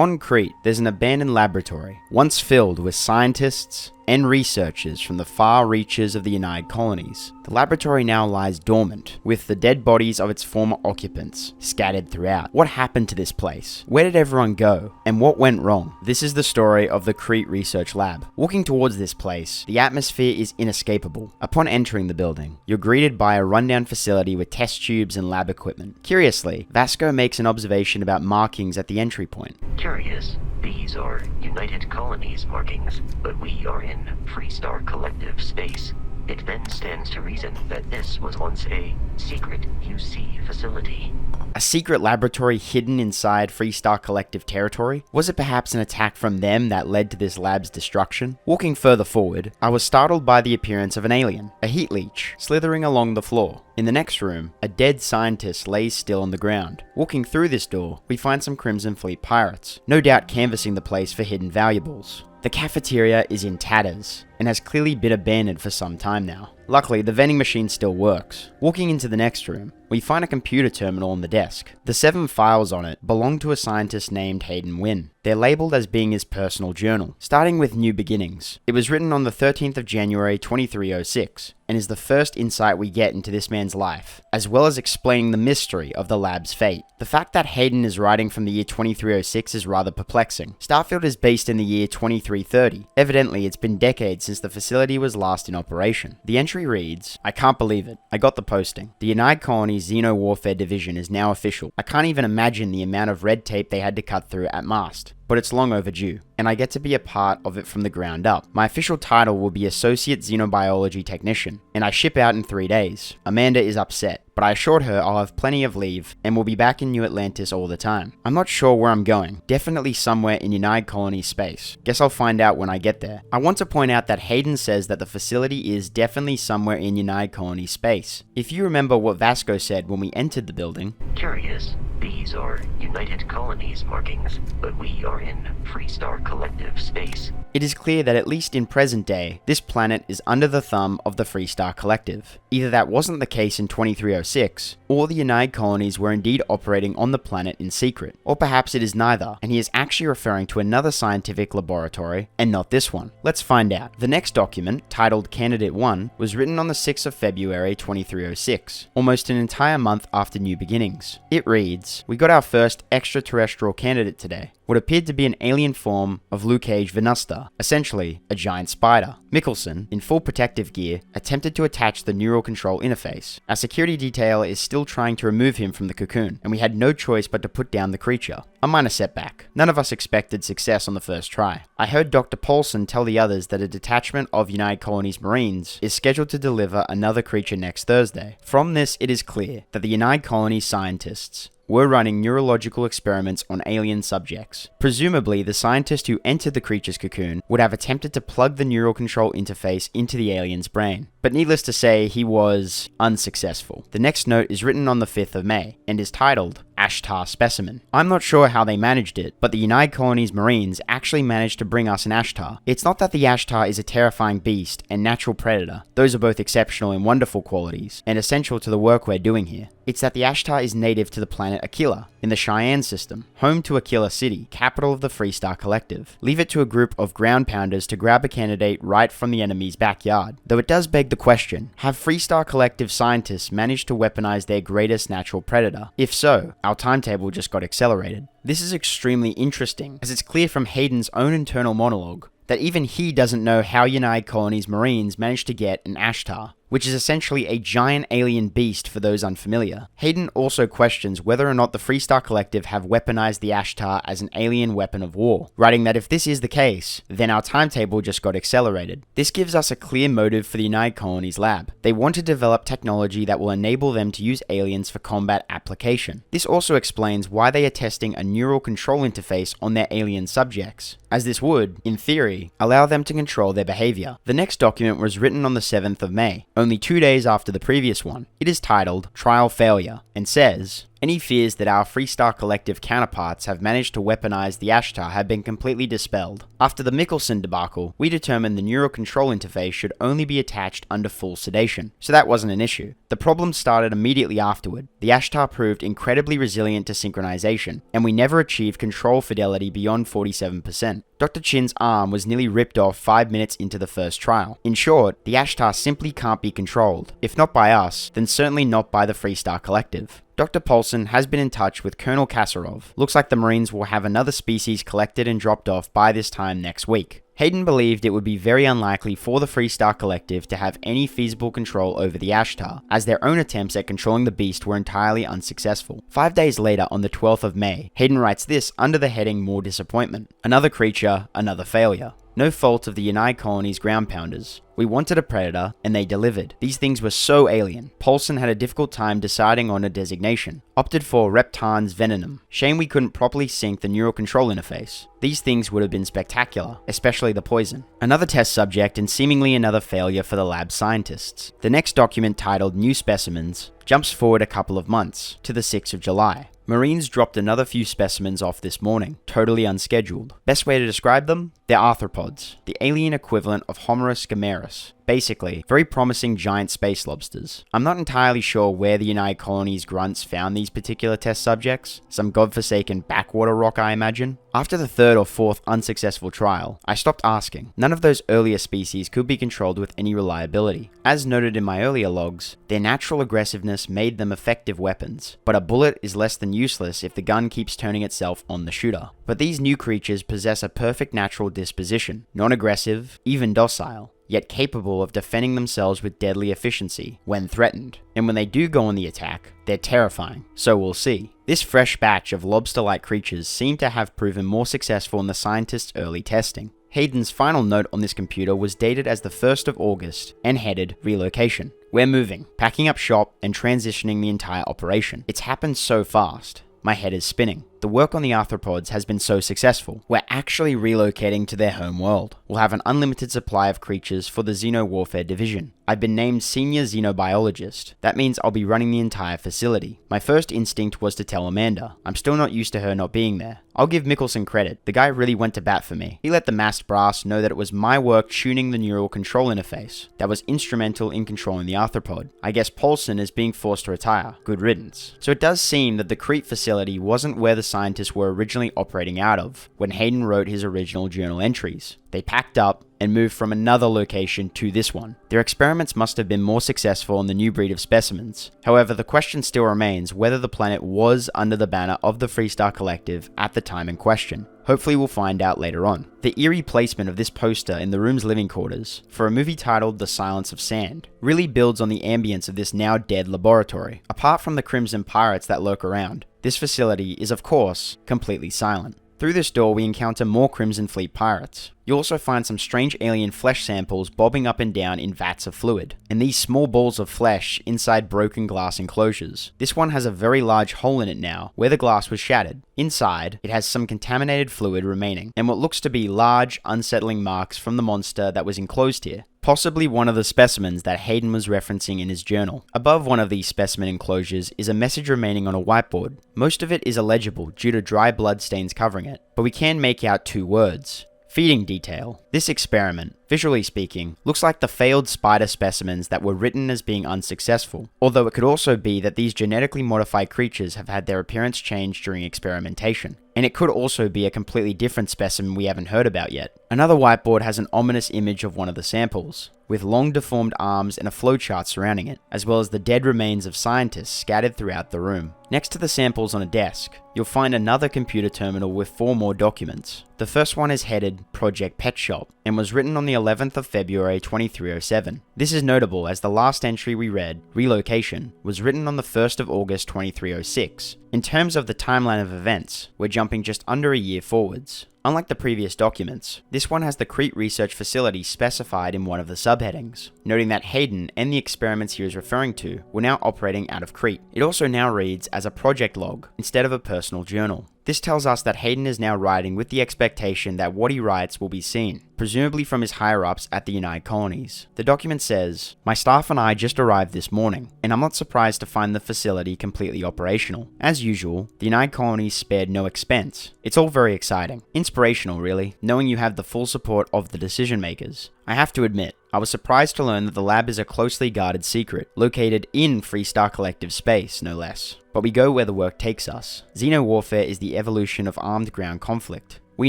On Kreet, there's an abandoned laboratory, once filled with scientists and researchers from the far reaches of the United Colonies. The laboratory now lies dormant, with the dead bodies of its former occupants scattered throughout. What happened to this place? Where did everyone go? And what went wrong? This is the story of the Kreet Research Lab. Walking towards this place, the atmosphere is inescapable. Upon entering the building, you're greeted by a rundown facility with test tubes and lab equipment. Curiously, Vasco makes an observation about markings at the entry point. Curious. These are United Colonies markings, but we are in Freestar Collective space. It then stands to reason that this was once a secret QC facility. A secret laboratory hidden inside Freestar Collective territory? Was it perhaps an attack from them that led to this lab's destruction? Walking further forward, I was startled by the appearance of an alien, a Heatleech, slithering along the floor. In the next room, a dead scientist lays still on the ground. Walking through this door, we find some Crimson Fleet pirates, no doubt canvassing the place for hidden valuables. The cafeteria is in tatters, and has clearly been abandoned for some time now. Luckily, the vending machine still works. Walking into the next room, we find a computer terminal on the desk. The 7 files on it belong to a scientist named Hayden Wynn. They're labeled as being his personal journal. Starting with New Beginnings, it was written on the 13th of January 2306, and is the first insight we get into this man's life, as well as explaining the mystery of the lab's fate. The fact that Hayden is writing from the year 2306 is rather perplexing. Starfield is based in the year 2330. Evidently, it's been decades since the facility was last in operation. The entry reads, "I can't believe it. I got the posting. The United Colonies Xeno Warfare Division is now official. I can't even imagine the amount of red tape they had to cut through at Mast. But it's long overdue, and I get to be a part of it from the ground up. My official title will be Associate Xenobiology Technician, and I ship out in 3 days. Amanda is upset, but I assured her I'll have plenty of leave, and will be back in New Atlantis all the time. I'm not sure where I'm going, definitely somewhere in United Colonies space. Guess I'll find out when I get there." I want to point out that Hayden says that the facility is definitely somewhere in United Colonies space. If you remember what Vasco said when we entered the building, Curious. These are United Colonies markings, but we are in Freestar Collective space. it is clear that at least in present day, this planet is under the thumb of the Freestar Collective. Either that wasn't the case in 2306, or the United Colonies were indeed operating on the planet in secret. Or perhaps it is neither, and he is actually referring to another scientific laboratory, and not this one. Let's find out. The next document, titled Candidate 1, was written on the 6th of February 2306, almost an entire month after New Beginnings. It reads, "We got our first extraterrestrial candidate today. What appeared to be an alien form of Heatleeches venusta, essentially a giant spider. Mickelson, in full protective gear, attempted to attach the neural control interface. Our security detail is still trying to remove him from the cocoon, and we had no choice but to put down the creature. A minor setback. None of us expected success on the first try. I heard Dr. Paulson tell the others that a detachment of United Colonies Marines is scheduled to deliver another creature next Thursday. From this, it is clear that the United Colonies scientists were running neurological experiments on alien subjects. Presumably, the scientist who entered the creature's cocoon would have attempted to plug the neural control interface into the alien's brain. But needless to say, he was unsuccessful. The next note is written on the 5th of May, and is titled, Ashta Specimen. I'm not sure how they managed it, but the United Colonies Marines actually managed to bring us an Ashta. It's not that the Ashta is a terrifying beast and natural predator. Those are both exceptional and wonderful qualities, and essential to the work we're doing here. It's that the Ashta is native to the planet Aquila, in the Cheyenne system, home to Aquila City, capital of the Freestar Collective. Leave it to a group of ground pounders to grab a candidate right from the enemy's backyard. Though it does beg the question, have Freestar Collective scientists managed to weaponize their greatest natural predator? If so, our timetable just got accelerated. This is extremely interesting, as it's clear from Hayden's own internal monologue that even he doesn't know how United Colonies Marines managed to get an Ashtar, which is essentially a giant alien beast for those unfamiliar. Hayden also questions whether or not the Freestar Collective have weaponized the Ashtar as an alien weapon of war, writing that if this is the case, then our timetable just got accelerated. This gives us a clear motive for the United Colonies lab. They want to develop technology that will enable them to use aliens for combat application. This also explains why they are testing a neural control interface on their alien subjects, as this would, in theory, allow them to control their behavior. The next document was written on the 7th of May, only 2 days after the previous one. It is titled Trial Failure, and says, Any fears that our Freestar Collective counterparts have managed to weaponize the Ashta have been completely dispelled. After the Mikkelsen debacle, we determined the neural control interface should only be attached under full sedation, so that wasn't an issue. The problem started immediately afterward. The Ashta proved incredibly resilient to synchronization, and we never achieved control fidelity beyond 47%. Dr. Chin's arm was nearly ripped off 5 minutes into the first trial. In short, the Ashta simply can't be controlled. If not by us, then certainly not by the Freestar Collective. Dr. Paulson has been in touch with Colonel Kasarov. Looks like the Marines will have another species collected and dropped off by this time next week. Hayden believed it would be very unlikely for the Freestar Collective to have any feasible control over the Ashta, as their own attempts at controlling the beast were entirely unsuccessful. 5 days later, on the 12th of May, Hayden writes this under the heading More Disappointment. Another creature, another failure. No fault of the United Colonies ground pounders. We wanted a predator, and they delivered. These things were so alien. Paulson had a difficult time deciding on a designation. Opted for Reptan's Venom. Shame we couldn't properly sync the neural control interface. These things would have been spectacular, especially the poison. Another test subject and seemingly another failure for the lab scientists. The next document, titled New Specimens, jumps forward a couple of months, to the 6th of July. Marines dropped another few specimens off this morning, totally unscheduled. Best way to describe them? They're arthropods, the alien equivalent of Homerus gammarus. Basically, very promising giant space lobsters. I'm not entirely sure where the United Colonies grunts found these particular test subjects. Some godforsaken backwater rock, I imagine. After the 3rd or 4th unsuccessful trial, I stopped asking. None of those earlier species could be controlled with any reliability. As noted in my earlier logs, their natural aggressiveness made them effective weapons, but a bullet is less than useless if the gun keeps turning itself on the shooter. But these new creatures possess a perfect natural disposition, non-aggressive, even docile, yet capable of defending themselves with deadly efficiency when threatened. And when they do go on the attack, they're terrifying, so we'll see. This fresh batch of lobster-like creatures seem to have proven more successful in the scientists' early testing. Hayden's final note on this computer was dated as the 1st of August and headed Relocation. We're moving, packing up shop and transitioning the entire operation. It's happened so fast. My head is spinning. The work on the arthropods has been so successful. We're actually relocating to their home world. We'll have an unlimited supply of creatures for the Xenowarfare division. I've been named Senior Xenobiologist. That means I'll be running the entire facility. My first instinct was to tell Amanda. I'm still not used to her not being there. I'll give Mikkelsen credit. The guy really went to bat for me. He let the masked brass know that it was my work tuning the neural control interface that was instrumental in controlling the arthropod. I guess Paulson is being forced to retire. Good riddance. So it does seem that the Kreet facility wasn't where the scientists were originally operating out of when Hayden wrote his original journal entries. They packed up and moved from another location to this one. Their experiments must have been more successful on the new breed of specimens. However, the question still remains whether the planet was under the banner of the Freestar Collective at the time in question. Hopefully we'll find out later on. The eerie placement of this poster in the room's living quarters for a movie titled The Silence of Sand really builds on the ambience of this now dead laboratory. Apart from the Crimson pirates that lurk around, this facility is of course completely silent. Through this door we encounter more Crimson Fleet pirates. You also find some strange alien flesh samples bobbing up and down in vats of fluid, and these small balls of flesh inside broken glass enclosures. This one has a very large hole in it now, where the glass was shattered. Inside, it has some contaminated fluid remaining, and what looks to be large, unsettling marks from the monster that was enclosed here. Possibly one of the specimens that Hayden was referencing in his journal. Above one of these specimen enclosures is a message remaining on a whiteboard. Most of it is illegible due to dry blood stains covering it, but we can make out 2 words. Feeding detail. This experiment, visually speaking, looks like the failed spider specimens that were written as being unsuccessful, although it could also be that these genetically modified creatures have had their appearance changed during experimentation. And it could also be a completely different specimen we haven't heard about yet. Another whiteboard has an ominous image of one of the samples, with long deformed arms and a flowchart surrounding it, as well as the dead remains of scientists scattered throughout the room. Next to the samples on a desk, you'll find another computer terminal with 4 more documents. The first one is headed Project Petshop and was written on the 11th of February 2307. This is notable as the last entry we read, Relocation, was written on the 1st of August 2306. In terms of the timeline of events, we're jumping just under a year forwards. Unlike the previous documents, this one has the Kreet Research Facility specified in one of the subheadings, noting that Hayden and the experiments he was referring to were now operating out of Kreet. It also now reads as a project log instead of a personal journal. This tells us that Hayden is now writing with the expectation that what he writes will be seen, presumably from his higher-ups at the United Colonies. The document says, "My staff and I just arrived this morning, and I'm not surprised to find the facility completely operational. As usual, the United Colonies spared no expense. It's all very exciting. Inspirational, really, knowing you have the full support of the decision makers. I have to admit, I was surprised to learn that the lab is a closely guarded secret, located in Freestar Collective space, no less. But we go where the work takes us. Xeno-warfare is the evolution of armed ground conflict. We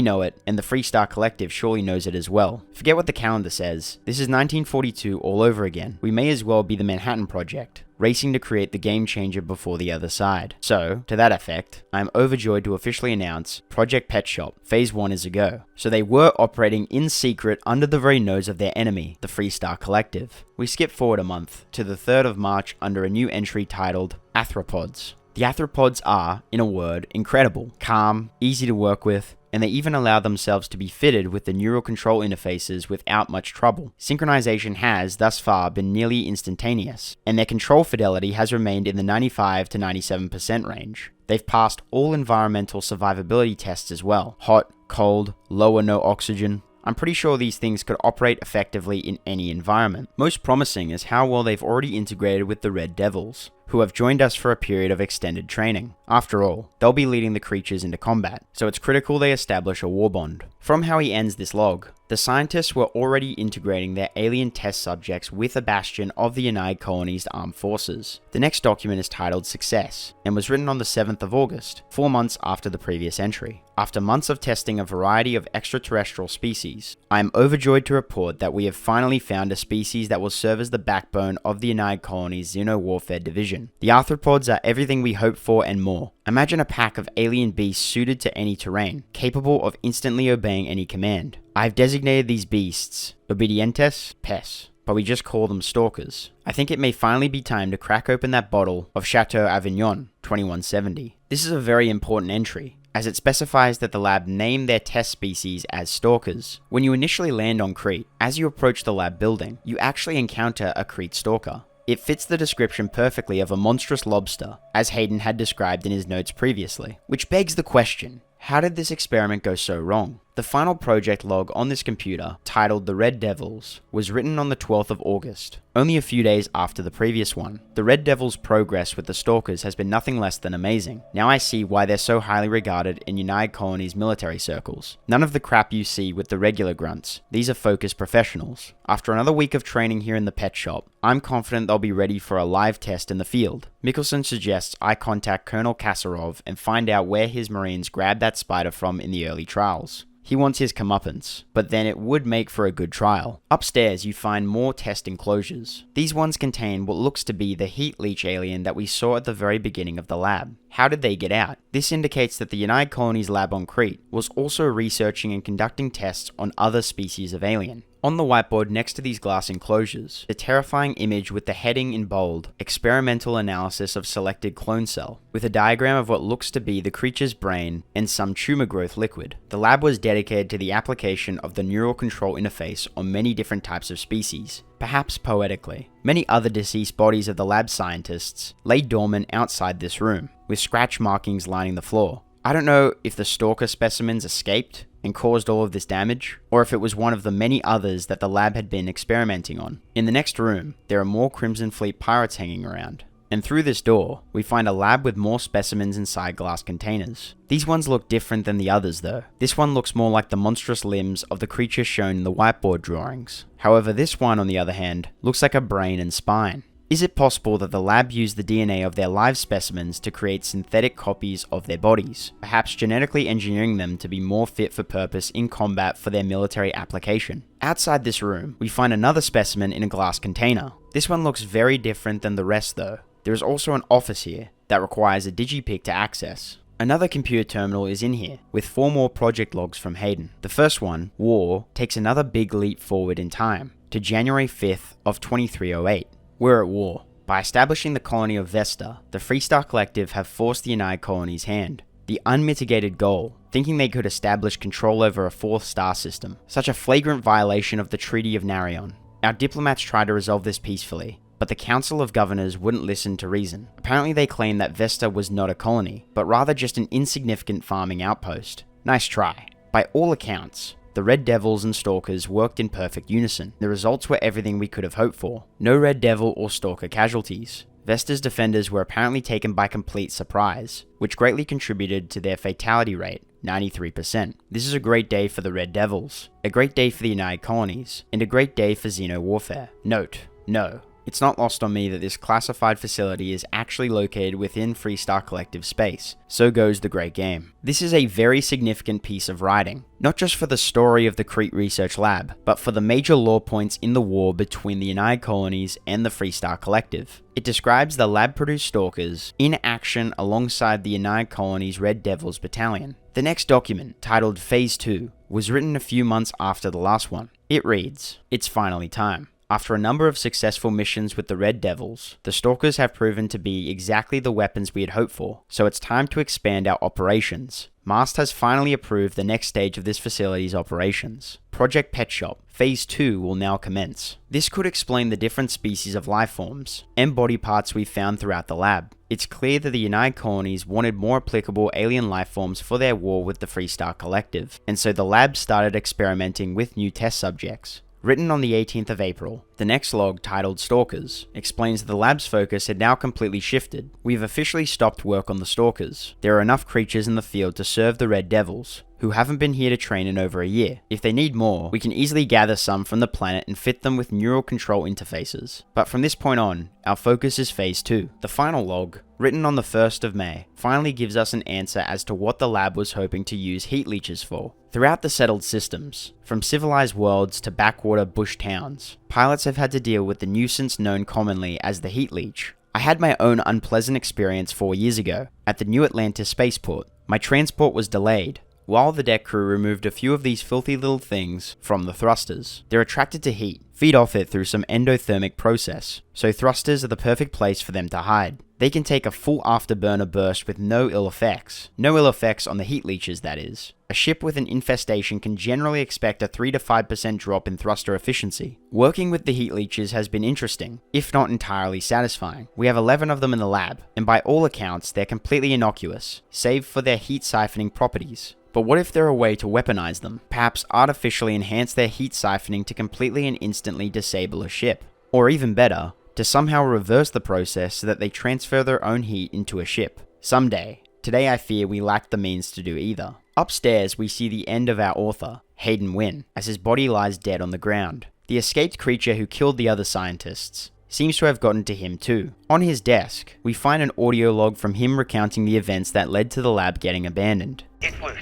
know it, and the Freestar Collective surely knows it as well. Forget what the calendar says. This is 1942 all over again. We may as well be the Manhattan Project, racing to create the game changer before the other side. So, to that effect, I am overjoyed to officially announce Project Petshop, Phase 1 is a go. So they were operating in secret under the very nose of their enemy, the Freestar Collective. We skip forward a month, to the 3rd of March under a new entry titled Arthropods. The Arthropods are, in a word, incredible, calm, easy to work with, and they even allow themselves to be fitted with the neural control interfaces without much trouble. Synchronization has, thus far, been nearly instantaneous, and their control fidelity has remained in the 95 to 97% range. They've passed all environmental survivability tests as well. Hot, cold, low or no oxygen. I'm pretty sure these things could operate effectively in any environment. Most promising is how well they've already integrated with the Red Devils, who have joined us for a period of extended training. After all, they'll be leading the creatures into combat, so it's critical they establish a war bond. From how he ends this log, the scientists were already integrating their alien test subjects with a bastion of the United Colonies armed forces. The next document is titled Success, and was written on the 7th of August, 4 months after the previous entry. After months of testing a variety of extraterrestrial species, I am overjoyed to report that we have finally found a species that will serve as the backbone of the United Colonies Xeno-warfare division. The Arthropods are everything we hoped for and more. Imagine a pack of alien beasts suited to any terrain, capable of instantly obeying any command. I have designated these beasts Obedientes Pes, but we just call them Stalkers. I think it may finally be time to crack open that bottle of Chateau Avignon 2170. This is a very important entry, as it specifies that the lab named their test species as Stalkers. When you initially land on Kreet, as you approach the lab building, you actually encounter a Kreet stalker. It fits the description perfectly of a monstrous lobster, as Hayden had described in his notes previously. Which begs the question, how did this experiment go so wrong? The final project log on this computer, titled The Red Devils, was written on the 12th of August, only a few days after the previous one. The Red Devils' progress with the Stalkers has been nothing less than amazing. Now I see why they're so highly regarded in United Colonies military circles. None of the crap you see with the regular grunts. These are focused professionals. After another week of training here in the pet shop, I'm confident they'll be ready for a live test in the field. Mickelson suggests I contact Colonel Kasarov and find out where his Marines grabbed that spider from in the early trials. He wants his comeuppance, but then it would make for a good trial. Upstairs you find more test enclosures. These ones contain what looks to be the Heatleech alien that we saw at the very beginning of the lab. How did they get out? This indicates that the United Colonies lab on Kreet was also researching and conducting tests on other species of alien. On the whiteboard next to these glass enclosures, the terrifying image with the heading in bold, Experimental Analysis of Selected Clone Cell, with a diagram of what looks to be the creature's brain and some tumor growth liquid. The lab was dedicated to the application of the neural control interface on many different types of species, perhaps poetically. Many other deceased bodies of the lab scientists lay dormant outside this room, with scratch markings lining the floor. I don't know if the Stalker specimens escaped and caused all of this damage, or if it was one of the many others that the lab had been experimenting on. In the next room, there are more Crimson Fleet pirates hanging around, and through this door, we find a lab with more specimens inside glass containers. These ones look different than the others though. This one looks more like the monstrous limbs of the creature shown in the whiteboard drawings. However, this one, on the other hand, looks like a brain and spine. Is it possible that the lab used the DNA of their live specimens to create synthetic copies of their bodies, perhaps genetically engineering them to be more fit for purpose in combat for their military application? Outside this room, we find another specimen in a glass container. This one looks very different than the rest though. There is also an office here that requires a digipic to access. Another computer terminal is in here, with 4 more project logs from Hayden. The first one, War, takes another big leap forward in time, to January 5th of 2308. We're at war. By establishing the colony of Vesta, the Freestar Collective have forced the United Colonies' hand. The unmitigated goal, thinking they could establish control over a 4th star system. Such a flagrant violation of the Treaty of Narion. Our diplomats try to resolve this peacefully, but the Council of Governors wouldn't listen to reason. Apparently they claimed that Vesta was not a colony, but rather just an insignificant farming outpost. Nice try. By all accounts, the Red Devils and Stalkers worked in perfect unison. The results were everything we could have hoped for. No Red Devil or Stalker casualties. Vesta's defenders were apparently taken by complete surprise, which greatly contributed to their fatality rate, 93%. This is a great day for the Red Devils, a great day for the United Colonies, and a great day for xeno-warfare. Note, no, it's not lost on me that this classified facility is actually located within Freestar Collective space. So goes the great game. This is a very significant piece of writing, not just for the story of the Kreet Research Lab, but for the major lore points in the war between the United Colonies and the Freestar Collective. It describes the lab-produced Stalkers in action alongside the United Colonies Red Devils Battalion. The next document, titled Phase 2, was written a few months after the last one. It reads, "It's finally time. After a number of successful missions with the Red Devils, the Stalkers have proven to be exactly the weapons we had hoped for, so it's time to expand our operations. MAST has finally approved the next stage of this facility's operations. Project Petshop, Phase 2 will now commence. This could explain the different species of life forms and body parts we found throughout the lab. It's clear that the United Colonies wanted more applicable alien life forms for their war with the Freestar Collective, and so the lab started experimenting with new test subjects. Written on the 18th of April, the next log, titled Stalkers, explains that the lab's focus had now completely shifted. We've officially stopped work on the Stalkers. There are enough creatures in the field to serve the Red Devils, who haven't been here to train in over a year. If they need more, we can easily gather some from the planet and fit them with neural control interfaces. But from this point on, our focus is Phase 2. The final log, written on the 1st of May, finally gives us an answer as to what the lab was hoping to use Heatleeches for. Throughout the settled systems, from civilized worlds to backwater bush towns, pilots have had to deal with the nuisance known commonly as the Heatleech. I had my own unpleasant experience 4 years ago, at the New Atlantis spaceport. My transport was delayed, while the deck crew removed a few of these filthy little things from the thrusters. They're attracted to heat, feed off it through some endothermic process, so thrusters are the perfect place for them to hide. They can take a full afterburner burst with no ill effects. No ill effects on the Heatleeches, that is. A ship with an infestation can generally expect a 3 to 5% drop in thruster efficiency. Working with the Heatleeches has been interesting, if not entirely satisfying. We have 11 of them in the lab, and by all accounts, they're completely innocuous, save for their heat siphoning properties. But what if there are a way to weaponize them? Perhaps artificially enhance their heat siphoning to completely and instantly disable a ship. Or even better, to somehow reverse the process so that they transfer their own heat into a ship. Someday. Today I fear we lack the means to do either. Upstairs we see the end of our author, Hayden Wynn, as his body lies dead on the ground. The escaped creature who killed the other scientists seems to have gotten to him too. On his desk, we find an audio log from him recounting the events that led to the lab getting abandoned. It's loose.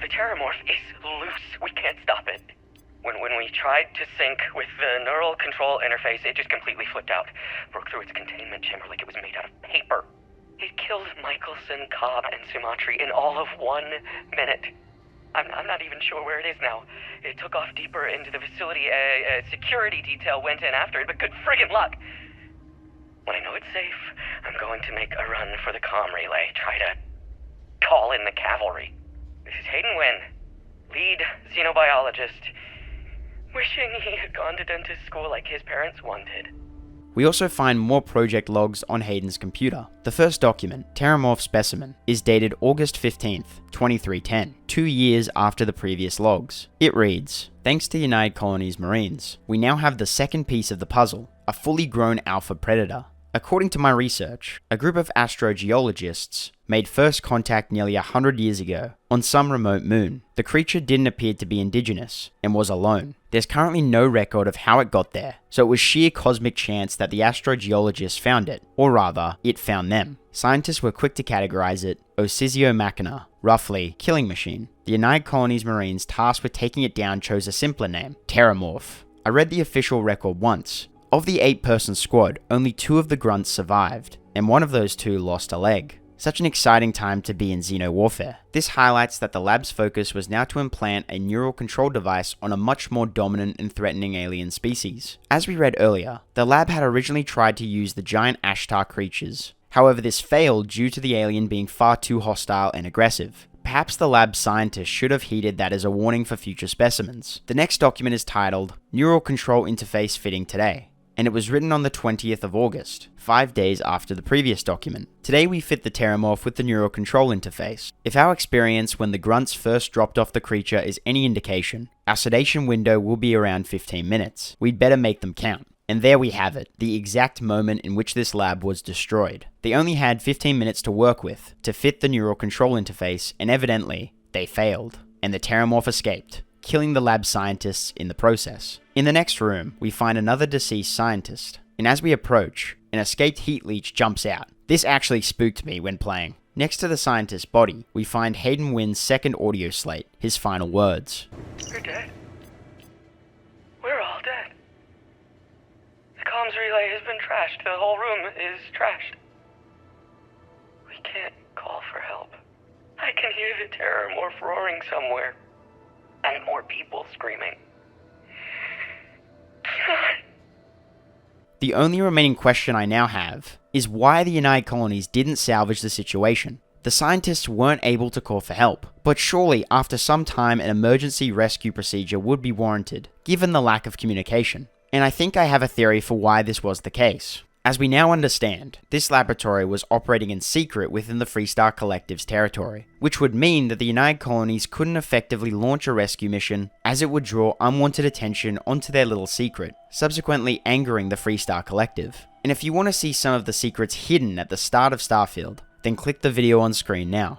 The Terrormorph is loose. We can't stop it. When we tried to sync with the neural control interface, it just completely flipped out. Broke through its containment chamber like it was made out of paper. It killed Michelson, Cobb, and Sumatri in all of 1 minute. I'm not even sure where it is now. It took off deeper into the facility. A security detail went in after it, but good friggin' luck. When I know it's safe, I'm going to make a run for the comm relay. Try to call in the cavalry. This is Hayden Wynn, lead xenobiologist. Wishing he had gone to dentist school like his parents wanted. We also find more project logs on Hayden's computer. The first document, Terrormorph Specimen, is dated August 15th, 2310, 2 years after the previous logs. It reads, "Thanks to United Colonies Marines, we now have the second piece of the puzzle, a fully grown alpha predator. According to my research, a group of astrogeologists made first contact nearly 100 years ago on some remote moon. The creature didn't appear to be indigenous and was alone. There's currently no record of how it got there, so it was sheer cosmic chance that the astrogeologists found it, or rather, it found them. Scientists were quick to categorize it Ocisio Machina, roughly, killing machine. The United Colonies Marines tasked with taking it down chose a simpler name, Terrormorph. I read the official record once. Of the 8-person squad, only 2 of the grunts survived, and one of those 2 lost a leg. Such an exciting time to be in xeno-warfare. This highlights that the lab's focus was now to implant a neural control device on a much more dominant and threatening alien species. As we read earlier, the lab had originally tried to use the giant Ashta creatures. However, this failed due to the alien being far too hostile and aggressive. Perhaps the lab scientists should have heeded that as a warning for future specimens. The next document is titled, Neural Control Interface Fitting Today, and it was written on the 20th of August, 5 days after the previous document. Today we fit the Terrormorph with the neural control interface. If our experience when the grunts first dropped off the creature is any indication, our sedation window will be around 15 minutes. We'd better make them count. And there we have it, the exact moment in which this lab was destroyed. They only had 15 minutes to work with, to fit the neural control interface, and evidently, they failed. And the Terrormorph escaped, killing the lab scientists in the process. In the next room, we find another deceased scientist, and as we approach, an escaped Heatleech jumps out. This actually spooked me when playing. Next to the scientist's body, we find Hayden Wynn's second audio slate, his final words. We're dead. We're all dead. The comms relay has been trashed. The whole room is trashed. We can't call for help. I can hear the Terrormorph roaring somewhere. And more people screaming. The only remaining question I now have is why the United Colonies didn't salvage the situation. The scientists weren't able to call for help, but surely after some time an emergency rescue procedure would be warranted, given the lack of communication. And I think I have a theory for why this was the case. As we now understand, this laboratory was operating in secret within the Freestar Collective's territory, which would mean that the United Colonies couldn't effectively launch a rescue mission, as it would draw unwanted attention onto their little secret, subsequently angering the Freestar Collective. And if you want to see some of the secrets hidden at the start of Starfield, then click the video on screen now.